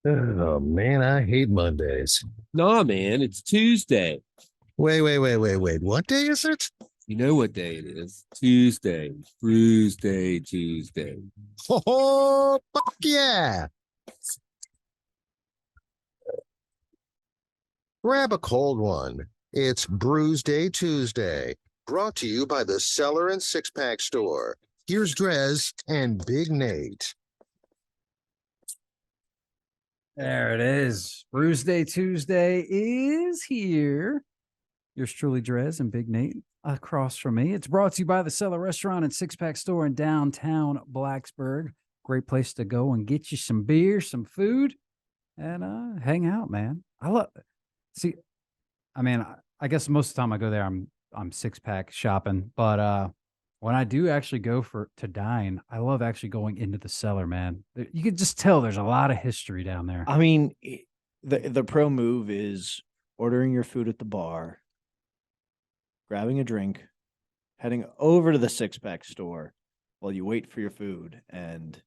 Oh man, I hate Mondays. Nah, man, it's Tuesday. Wait. What day is it? You know what day it is? Tuesday. Brewsday, Tuesday. Oh, fuck yeah. Grab a cold one. It's Brewsday Tuesday, brought to you by the Cellar and Six Pack Store. Here's DreZ and Big Nate. There it is. Brewsday Tuesday is here. Yours truly, DreZ and Big Nate across from me. It's brought to you by the Cellar Restaurant and Six Pack Store in downtown Blacksburg. Great place to go and get you some beer, some food, and hang out, man. I love. See, I mean, I guess most of the time I go there, I'm six pack shopping, but when I do actually go to dine, I love actually going into the cellar, man. You can just tell there's a lot of history down there. I mean, the pro move is ordering your food at the bar, grabbing a drink, heading over to the six pack store while you wait for your food, and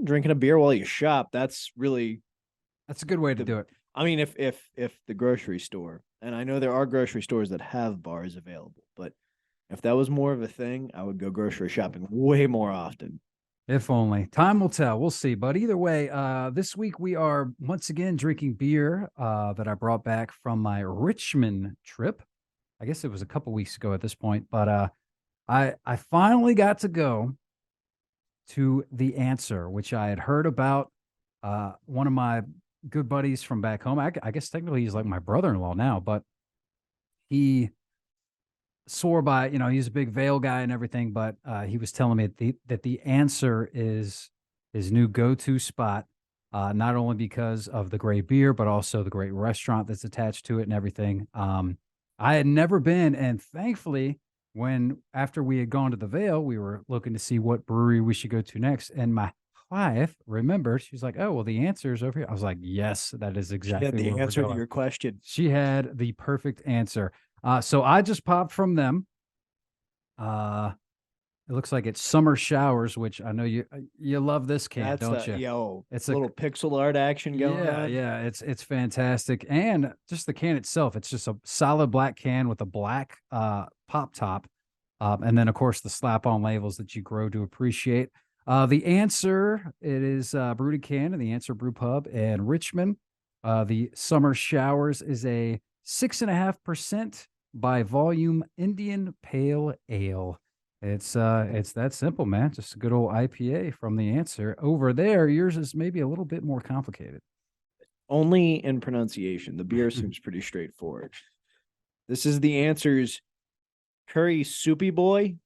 drinking a beer while you shop. That's a good way to do it. I mean, if the grocery store, and I know there are grocery stores that have bars available, but if that was more of a thing, I would go grocery shopping way more often. If only. Time will tell. We'll see. But either way, this week we are once again drinking beer that I brought back from my Richmond trip. I guess it was a couple weeks ago at this point, but I finally got to go to the Answer, which I had heard about. One of my good buddies from back home. I guess technically he's like my brother-in-law now, but he swore by, he's a big Vale guy and everything, but he was telling me that the Answer is his new go-to spot, not only because of the great beer, but also the great restaurant that's attached to it and everything. I had never been, and thankfully, after we had gone to the Vale, we were looking to see what brewery we should go to next, and my wife remembered. She's like, "Oh, well, the Answer is over here." I was like, "Yes, that is exactly the answer to your question." She had the perfect answer. So I just popped from them. It looks like it's Summer Showers, which I know you love this can, don't you? It's a little pixel art action going on. Yeah, it's fantastic. And just the can itself, it's just a solid black can with a black pop top. And then of course the slap-on labels that you grow to appreciate. The Answer, it is brewed in Canada, the Answer Brewpub in Richmond. The Summer Showers is a 6.5% by volume Indian Pale Ale. It's that simple, man. Just a good old IPA from the Answer. Over there, yours is maybe a little bit more complicated. Only in pronunciation. The beer seems pretty straightforward. This is the Answer's Curry Soupy Boy.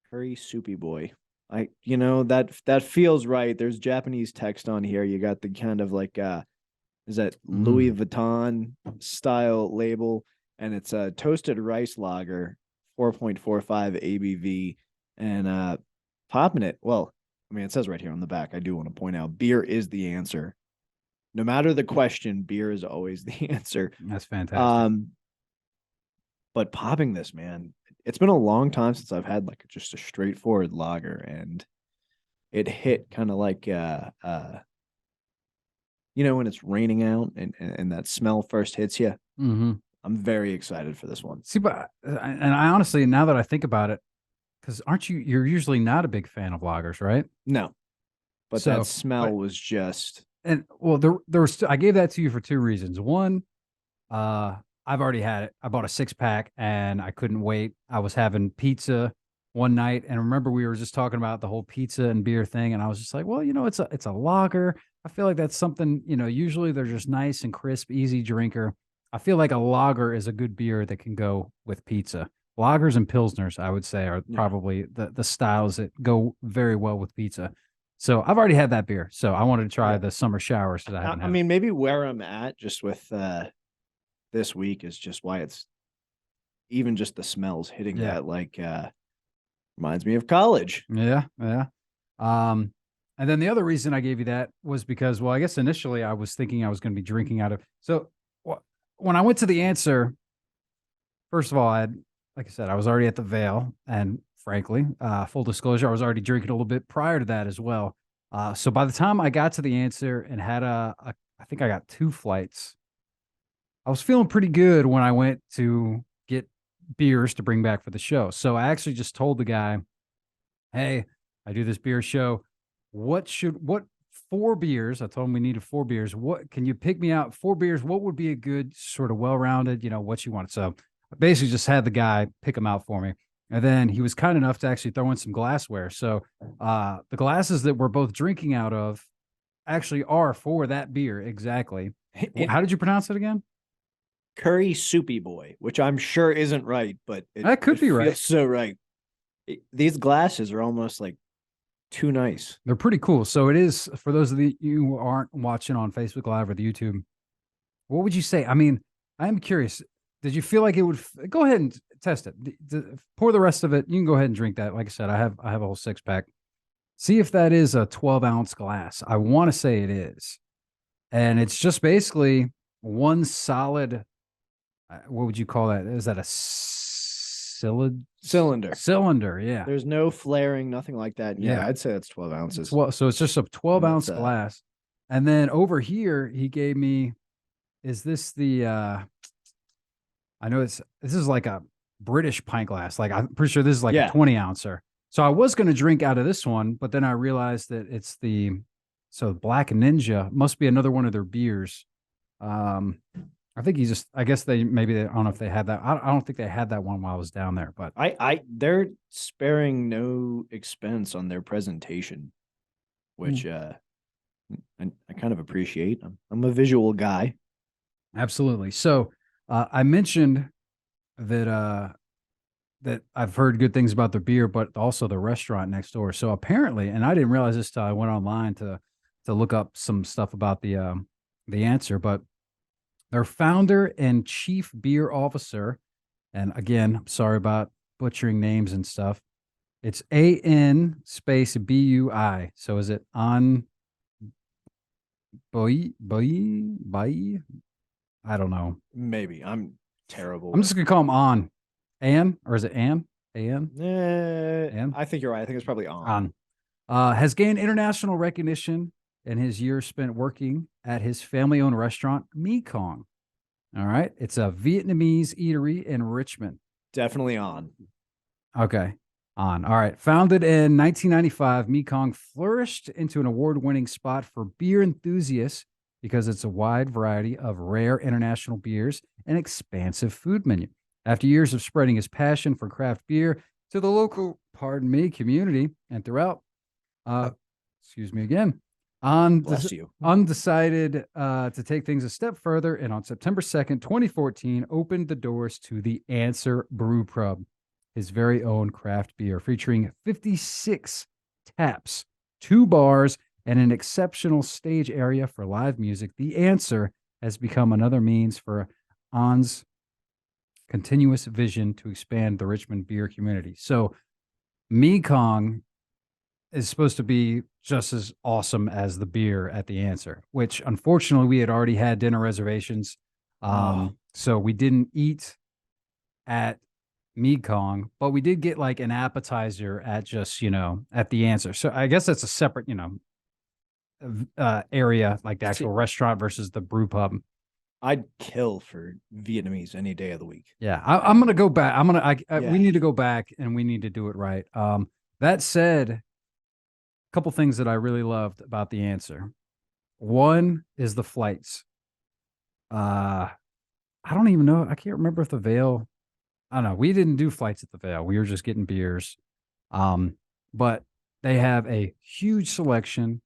Curry Soupy Boy. That feels right. There's Japanese text on here. You got the kind of like is that Louis Vuitton style label, and it's a toasted rice lager, 4.45 ABV, and popping it. Well, I mean, it says right here on the back. I do want to point out, beer is the answer. No matter the question, beer is always the answer. That's fantastic. But popping this, man, it's been a long time since I've had like just a straightforward lager, and it hit kind of like when it's raining out and that smell first hits you. Mm-hmm. I'm very excited for this one. See, but I honestly, now that I think about it, because you're usually not a big fan of lagers, right? No, but that smell was just. And well, there was. I gave that to you for two reasons. One, I've already had it. I bought a 6-pack and I couldn't wait. I was having pizza one night, and remember we were just talking about the whole pizza and beer thing, and I was just like, well, it's a lager. I feel like that's something, usually they're just nice and crisp, easy drinker. I feel like a lager is a good beer that can go with pizza. Lagers and pilsners, I would say, are probably the styles that go very well with pizza. So I've already had that beer, so I wanted to try the Summer Showers that I haven't had. I mean, maybe where I'm at just with this week is just why it's even just the smells hitting that like reminds me of college. Yeah. And then the other reason I gave you that was because, well, I guess initially I was thinking I was going to be drinking out of. So when I went to the Answer, first of all, like I said, I was already at the Vale, and frankly, full disclosure, I was already drinking a little bit prior to that as well. So by the time I got to the answer and had I think I got 2 flights, I was feeling pretty good when I went to get beers to bring back for the show. So I actually just told the guy, hey, I do this beer show. What 4 beers? I told him we needed 4 beers. What can you pick me out 4 beers? What would be a good sort of well-rounded, what you want? So I basically just had the guy pick them out for me. And then he was kind enough to actually throw in some glassware. So the glasses that we're both drinking out of actually are for that beer. Exactly. How did you pronounce it again? Curry Soupy Boy, which I'm sure isn't right, but That could be right. feels so right. These glasses are almost like too nice. They're pretty cool. So it is, for those of you who aren't watching on Facebook Live or the YouTube, what would you say? I mean, I am curious. Did you feel like it would go ahead and test it? Pour the rest of it. You can go ahead and drink that. Like I said, I have a whole 6-pack. See if that is a 12-ounce glass. I want to say it is. And it's just basically one solid, what would you call that? Is that a Cylinder? Cylinder, yeah. There's no flaring, nothing like that. Yeah, Yeah. I'd say that's 12 ounces. So it's just a 12-ounce That's, glass. And then over here, he gave me, is this the, I know this is like a British pint glass. Like, I'm pretty sure this is like a 20-ouncer. So I was going to drink out of this one, but then I realized that it's so Black Ninja must be another one of their beers. I think I guess I don't know if they had that. I don't think they had that one while I was down there, but they're sparing no expense on their presentation, which I kind of appreciate. I'm a visual guy. Absolutely. So I mentioned that that I've heard good things about the beer, but also the restaurant next door. So apparently, and I didn't realize this till I went online to look up some stuff about the answer, but their founder and chief beer officer, and again, I'm sorry about butchering names and stuff. It's AN space BUI. So is it on Boy? I don't know. Maybe I'm terrible. I'm just gonna call him on. Ann, or is it Ann? Ann? I think you're right. I think it's probably on. Has gained international recognition in his years spent working at his family-owned restaurant, Mekong. All right. It's a Vietnamese eatery in Richmond. Definitely on. Okay. On. All right. Founded in 1995, Mekong flourished into an award-winning spot for beer enthusiasts because it's a wide variety of rare international beers and expansive food menu. After years of spreading his passion for craft beer to the local, community and throughout, excuse me again, Bless you. undecided to take things a step further, and on September 2nd, 2014, opened the doors to the Answer Brewpub, his very own craft beer, featuring 56 taps, 2 bars, and an exceptional stage area for live music. The Answer has become another means for On's continuous vision to expand the Richmond beer community. So Mekong is supposed to be just as awesome as the beer at the Answer, which unfortunately we had already had dinner reservations. So we didn't eat at Mekong, but we did get like an appetizer at just, at the Answer. So I guess that's a separate, area, like the actual restaurant versus the brew pub. I'd kill for Vietnamese any day of the week. Yeah, I'm gonna go back. Yeah. We need to go back and we need to do it right. That said, a couple things that I really loved about the Answer. One is the flights. I don't even know. I can't remember if the Vale. I don't know. We didn't do flights at the Vale. We were just getting beers. But they have a huge selection,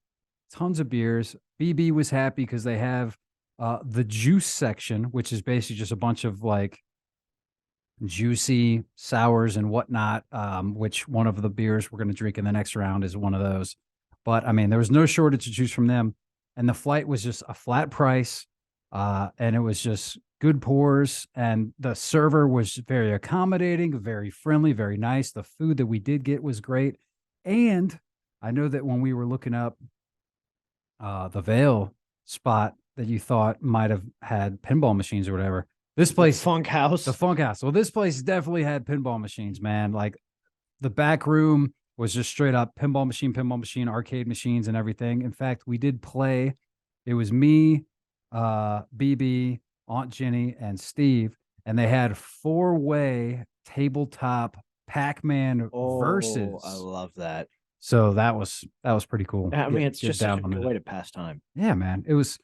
tons of beers. BB was happy because they have the juice section, which is basically just a bunch of like juicy sours and whatnot, which one of the beers we're going to drink in the next round is one of those. But I mean, there was no shortage of juice from them. And the flight was just a flat price. And it was just good pours. And the server was very accommodating, very friendly, very nice. The food that we did get was great. And I know that when we were looking up the Vale spot that you thought might have had pinball machines or whatever, this place, The Funk House. Well, this place definitely had pinball machines, man. Like the back room was just straight up pinball machine, arcade machines and everything. In fact, we did play. It was me, BB, Aunt Jenny, and Steve, and they had 4-way tabletop Pac-Man versus. I love that. So that was pretty cool. I mean, it's Get just such a down on good that. way to pass time. Yeah, man. It was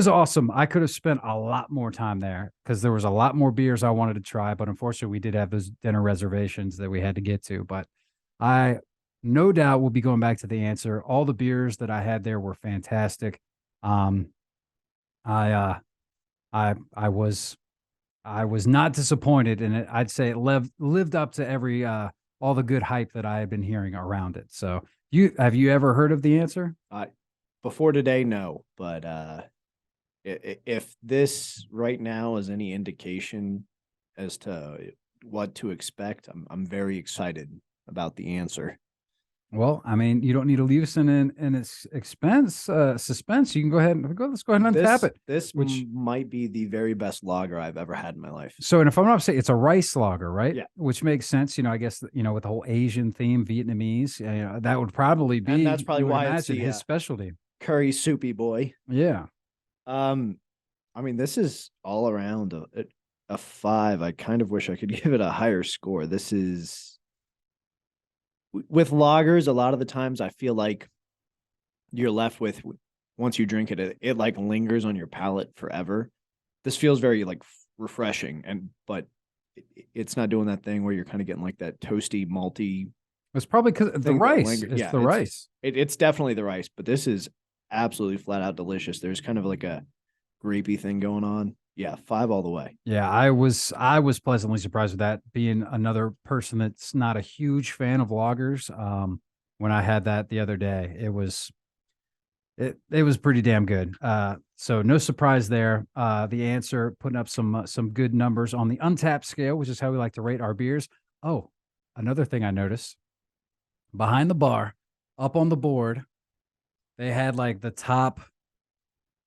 awesome. I could have spent a lot more time there because there was a lot more beers I wanted to try, but unfortunately we did have those dinner reservations that we had to get to. But I no doubt will be going back to the Answer. All the beers that I had there were fantastic. I was not disappointed in it. I'd say it lived up to every all the good hype that I had been hearing around it. So have you ever heard of the Answer? Before today, no, but if this right now is any indication as to what to expect, I'm very excited about the Answer. Well, I mean, you don't need to leave us in its suspense. You can go ahead and let's go ahead and untap it. This might be the very best lager I've ever had in my life. So, and if I'm not mistaken, it's a rice lager, right? Yeah. Which makes sense. I guess, with the whole Asian theme, Vietnamese, that would probably be, And that's probably why it's his specialty. Curry soupy boy. Yeah. I mean, this is all around a 5. I kind of wish I could give it a higher score. This is, with lagers, a lot of the times I feel like you're left with, once you drink it, it like lingers on your palate forever. This feels very like refreshing, but it's not doing that thing where you're kind of getting like that toasty, malty. It's probably because the rice. It's the rice. It's definitely the rice, but this is absolutely flat out delicious. There's kind of like a grapey thing going on. Yeah, 5 all the way. Yeah, I was pleasantly surprised with that, being another person that's not a huge fan of lagers. When I had that the other day, it was pretty damn good. So no surprise there. The Answer putting up some good numbers on the Untapped scale, which is how we like to rate our beers. Oh, another thing I noticed behind the bar, up on the board, they had like the top,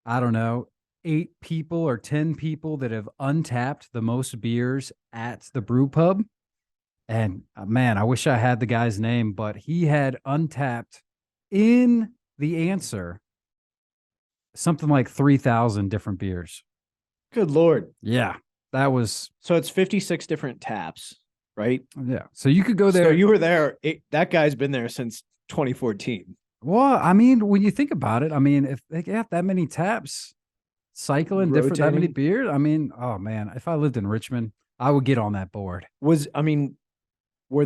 I don't know, 8 people or 10 people that have untapped the most beers at the brew pub. And man, I wish I had the guy's name, but he had untapped in the Answer something like 3,000 different beers. Good Lord. Yeah, that was. So it's 56 different taps, right? Yeah. So you could go there. So you were there. That guy's been there since 2014. Well, I mean, when you think about it, I mean, if they got that many taps, cycling different that many beers, I mean, oh man, if I lived in Richmond, I would get on that board. Were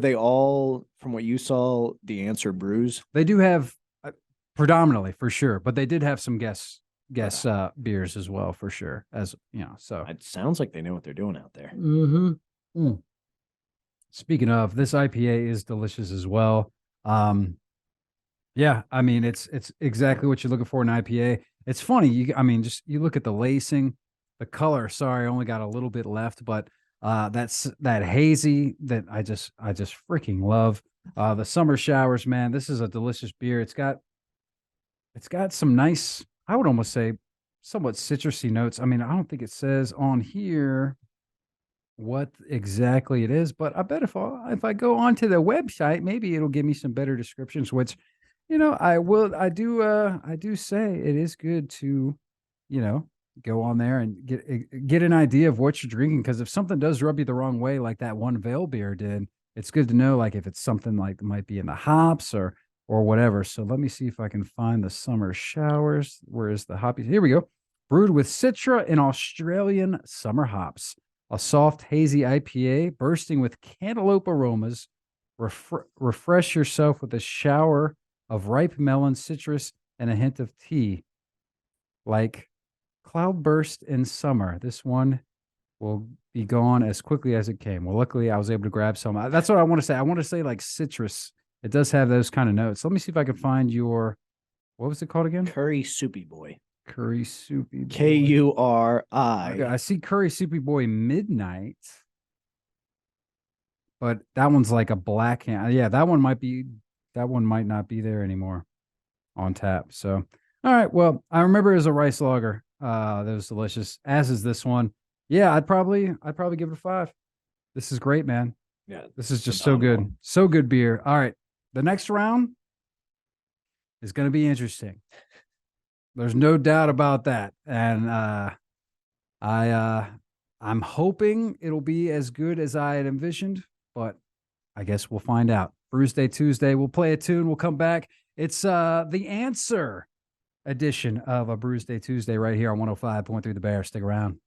they all, from what you saw, the Answer brews? They do have predominantly, for sure, but they did have some guest beers as well, for sure. As so it sounds like they know what they're doing out there. Mm-hmm. Mm. Speaking of, this IPA is delicious as well. Yeah, I mean, it's exactly what you're looking for in IPA. It's funny. You look at the lacing, the color. Sorry, I only got a little bit left, but that hazy that I just freaking love. The summer showers, man. This is a delicious beer. It's got some nice, I would almost say, somewhat citrusy notes. I mean, I don't think it says on here what exactly it is, but I bet if I go onto the website, maybe it'll give me some better descriptions, which I do say it is good to, go on there and get an idea of what you're drinking. Because if something does rub you the wrong way, like that one Veil beer did, it's good to know, like, if it's something like might be in the hops or whatever. So let me see if I can find the summer showers. Where is the hoppy? Here we go. Brewed with Citra and Australian summer hops. A soft, hazy IPA bursting with cantaloupe aromas. Refresh yourself with a shower of ripe melon, citrus, and a hint of tea. Like cloudburst in summer. This one will be gone as quickly as it came. Well, luckily, I was able to grab some. That's what I want to say. I want to say like citrus. It does have those kind of notes. Let me see if I can find what was it called again? Curry Soupy Boy. Curry Soupy Boy. Kuri. Okay, I see Curry Soupy Boy Midnight. But that one's like a black hand. Yeah, that one might not be there anymore on tap. So, all right. Well, I remember it was a rice lager. That was delicious, as is this one. Yeah, I'd probably give it a 5. This is great, man. Yeah. This is just so good. So good beer. All right. the next round is going to be interesting. There's no doubt about that. And I'm hoping it'll be as good as I had envisioned, but I guess we'll find out. Brewsday Tuesday, we'll play a tune, we'll come back. It's the Answer edition of a Brewsday Tuesday right here on 105.3 The Bear. Stick around.